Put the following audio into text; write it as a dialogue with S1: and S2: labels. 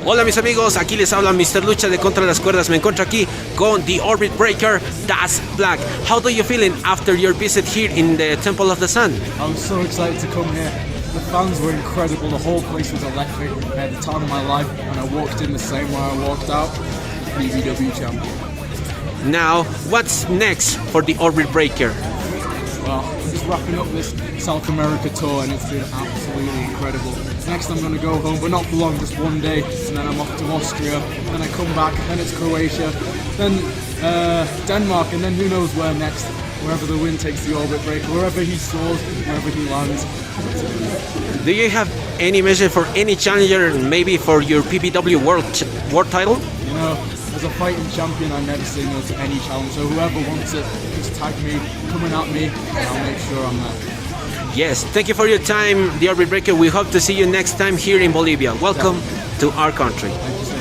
S1: Hola mis amigos, aquí les habla Mr. Lucha de Contra las Cuerdas. Me encuentro aquí con the Orbit Breaker, Daz Black. How do you feeling after your visit here in the Temple of the Sun?
S2: I was so excited to come here. The fans were incredible, the whole place was electric. I had the time of my life and I walked in the same way I walked out, BBW champion.
S1: Now, what's next for the Orbit Breaker?
S2: Well, I'm just wrapping up this South America tour and it's been absolutely incredible. Next I'm going to go home, but not for long, just one day, and then I'm off to Austria, then I come back, then it's Croatia, then Denmark, and then who knows where next, wherever the wind takes the Orbit Breaker, wherever he soars, wherever he lands.
S1: Do you have any message for any challenger, maybe for your PPW world title?
S2: You know, as a fighting champion, I never say no to any challenge, so whoever wants it, just tag me, coming at me, and I'll make sure I'm there.
S1: Yes, thank you for your time, the Orbit Breaker. We hope to see you next time here in Bolivia. Welcome to our country.
S2: Thank you so